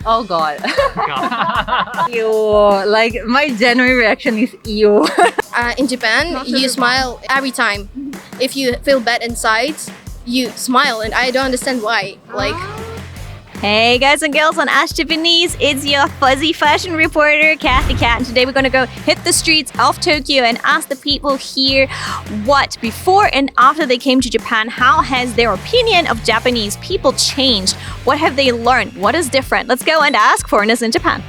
Oh God. God. Ew. Like my genuine reaction is ew. In Japan, you smile every time. If you feel bad inside, you smile, and I don't understand why. Like, Hey guys and girls on Ask Japanese, it's your fuzzy fashion reporter Kathy Cat, and today we're gonna go hit the streets of Tokyo and ask the people here what before and after they came to Japan, how has their opinion of Japanese people changed? What have they learned? What is different? Let's go and ask foreigners in Japan.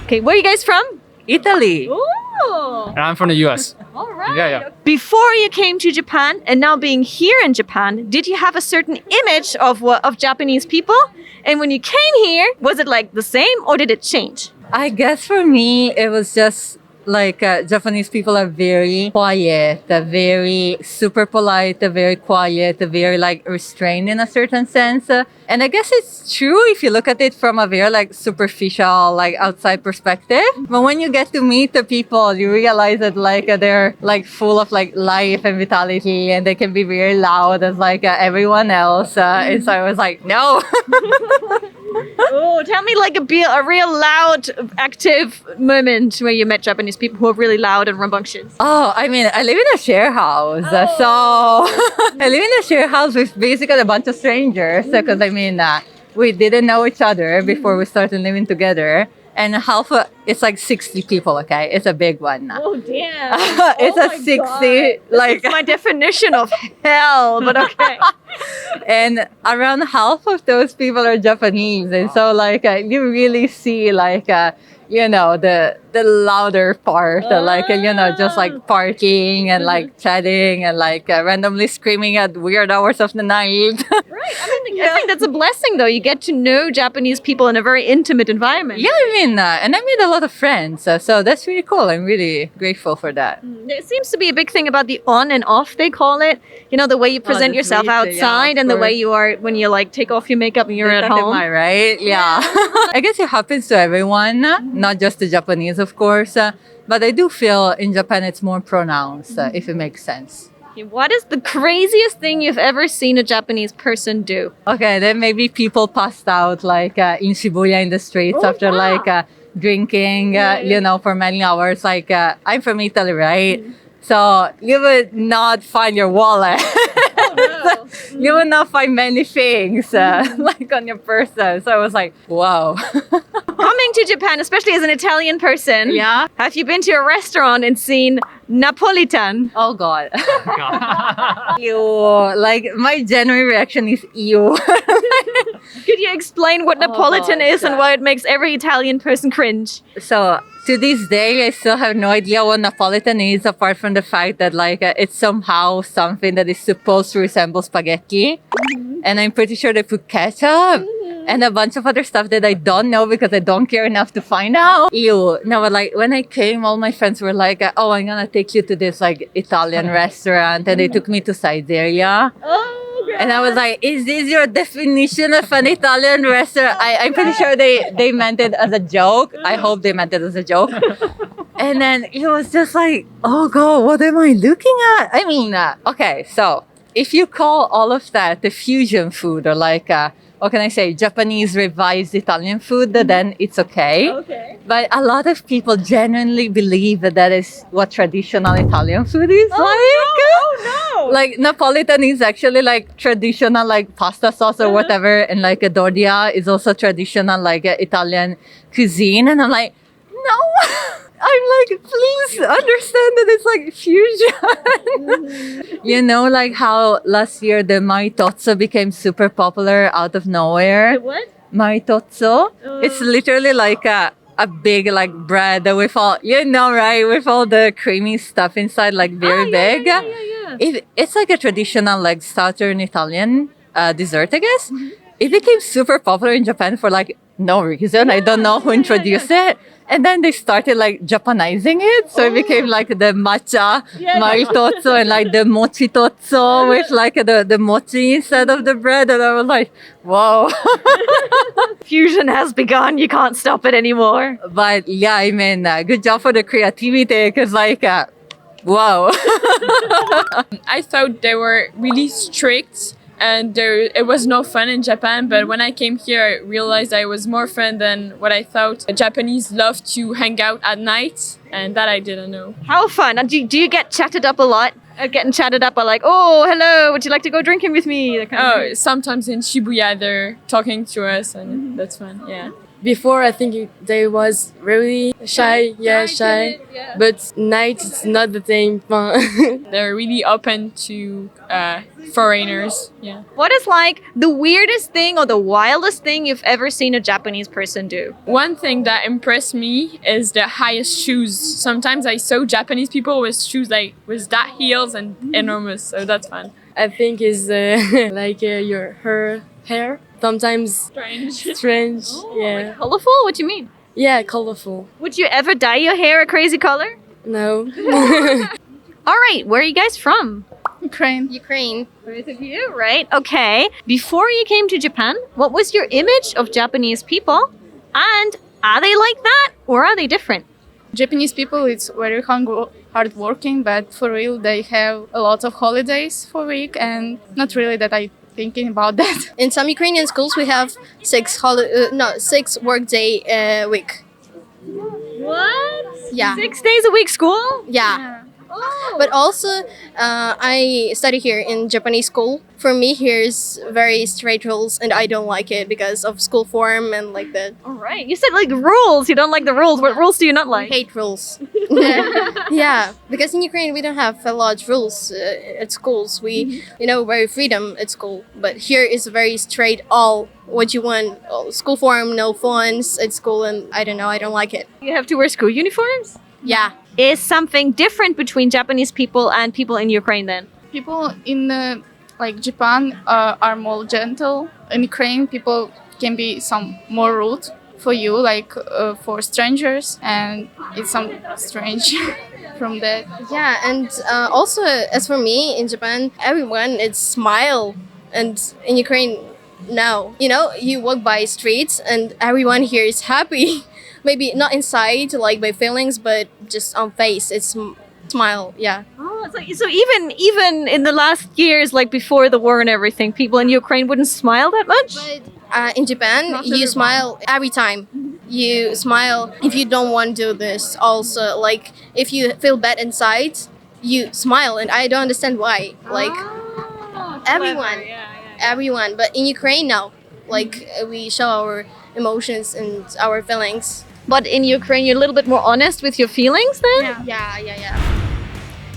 Okay, where are you guys from? Italy. Ooh. And I'm from the US. All right. Yeah. Before you came to Japan and now being here in Japan, did you have a certain image of Japanese people? And when you came here, was it like the same or did it change? I guess for me, it was just like Japanese people are very quiet, very super polite, very quiet, very like restrained in a certain sense. And I guess it's true if you look at it from a very like superficial, like outside perspective. But when you get to meet the people, you realize that like they're like full of like life and vitality, and they can be very loud as like everyone else. And so I was like, no. Oh, tell me like a real loud, active moment where you met Japanese people who are really loud and rambunctious. Oh, I mean, I live in a share house. So I live in a share house with basically a bunch of strangers. Because I mean, we didn't know each other before we started living together. And it's like 60 people, okay? It's a big one. Oh, damn. It's a 60, like... It's my definition of hell, but okay. And around half of those people are Japanese. And so, like, you really see, like, the louder part, just like parking and like chatting and like randomly screaming at weird hours of the night. Right. I think that's a blessing, though. You get to know Japanese people in a very intimate environment. Yeah, I mean, and I made a lot of friends. So that's really cool. I'm really grateful for that. There seems to be a big thing about the on and off, they call it. You know, the way you present yourself outside and the way you are when you like take off your makeup and you're at home. Am I right? Yeah. I guess it happens to everyone, not just the Japanese, of course. But I do feel in Japan it's more pronounced, if it makes sense. What is the craziest thing you've ever seen a Japanese person do? Okay, then maybe people passed out like in Shibuya in the streets after like drinking, for many hours. Like I'm from Italy, right? So you would not find your wallet. Oh, no. You would not find many things like on your person. So I was like, wow. Coming to Japan, especially as an Italian person, Yeah. have you been to a restaurant and seen Napolitan? Oh God. God. Ew. Like my genuine reaction is ew. Could you explain what Napolitan gosh, is and why it makes every Italian person cringe? So to this day, I still have no idea what Napolitan is, apart from the fact that like it's somehow something that is supposed to resemble spaghetti. And I'm pretty sure they put ketchup and a bunch of other stuff that I don't know because I don't care enough to find out. Ew. No, but like when I came, all my friends were like, oh, I'm gonna take you to this like Italian restaurant. And they took me to Siberia. Oh, God. And I was like, is this your definition of an Italian restaurant? I'm pretty sure they meant it as a joke. I hope they meant it as a joke. And then it was just like, oh God, what am I looking at? I mean, okay, so if you call all of that the fusion food or like, what can I say, Japanese revised Italian food, then it's okay. Okay. But a lot of people genuinely believe that that is what traditional Italian food is like. Oh, no. Like Napolitan is actually like traditional like pasta sauce or whatever, and like a tortilla is also traditional like Italian cuisine. And I'm like, no. I'm like, please understand that it's like fusion. You know, like how last year the maritozzo became super popular out of nowhere. What? Maritozzo. It's literally like a big like bread with all, right, with all the creamy stuff inside, like very big. Yeah. It's like a traditional like southern Italian dessert, I guess. It became super popular in Japan for like no reason. I don't know who introduced it. And then they started like Japanizing it. So it became like the matcha maritozzo and like the mochitozzo with like the mochi instead of the bread. And I was like, whoa. Fusion has begun. You can't stop it anymore. But yeah, I mean, good job for the creativity because like, wow. I thought they were really strict and it was no fun in Japan. But when I came here, I realized I was more fun than what I thought. Japanese love to hang out at night, and that I didn't know. How fun. And do you get chatted up a lot? Getting chatted up by like, oh, hello, would you like to go drinking with me? That kind of thing. Sometimes in Shibuya they're talking to us, and that's fun. Yeah. Before, I think they was really shy, shy. But night, it's not the same fun. They're really open to foreigners. Yeah. What is like the weirdest thing or the wildest thing you've ever seen a Japanese person do? One thing that impressed me is the highest shoes. Sometimes I saw Japanese people with shoes like with that heels and enormous, so that's fun. I think is like her hair. Sometimes strange. Yeah. Colorful? What do you mean? Yeah, colorful. Would you ever dye your hair a crazy color? No. All right, where are you guys from? Ukraine. Both of you, right? Okay. Before you came to Japan, what was your image of Japanese people? And are they like that or are they different? Japanese people, it's very hardworking, but for real, they have a lot of holidays for week, and not really that I thinking about that. In some Ukrainian schools, we have 6 work day week. What? Yeah. 6 days a week school? Yeah. Oh. But also, I study here in Japanese school. For me, here's very straight rules, and I don't like it because of school form and like that. All right. You said like rules. You don't like the rules. What rules do you not I like? hate rules. Yeah, because in Ukraine we don't have a lot of rules at schools. We, very freedom at school. But here is very straight. All what you want. School form, no phones at school, and I don't know. I don't like it. You have to wear school uniforms? Yeah. Is something different between Japanese people and people in Ukraine then? People in Japan are more gentle. In Ukraine, people can be some more rude for you, for strangers, and it's some strange from that. Yeah, and also as for me in Japan, everyone is smile, and in Ukraine, no. You walk by streets and everyone here is happy. Maybe not inside, like by feelings, but just on face. It's smile, yeah. Oh, so even in the last years, like before the war and everything, people in Ukraine wouldn't smile that much? But in Japan, you smile every time. You smile if you don't want to do this. Also, like if you feel bad inside, you smile, and I don't understand why. Like everyone. But in Ukraine now, we show our emotions and our feelings. But in Ukraine, you're a little bit more honest with your feelings then? Yeah.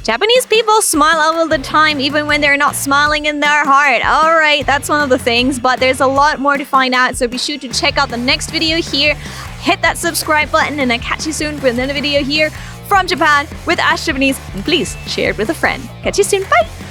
Japanese people smile all the time, even when they're not smiling in their heart. All right, that's one of the things, but there's a lot more to find out, so be sure to check out the next video here. Hit that subscribe button, and I'll catch you soon for another video here from Japan with Ash Japanese. And please share it with a friend. Catch you soon. Bye!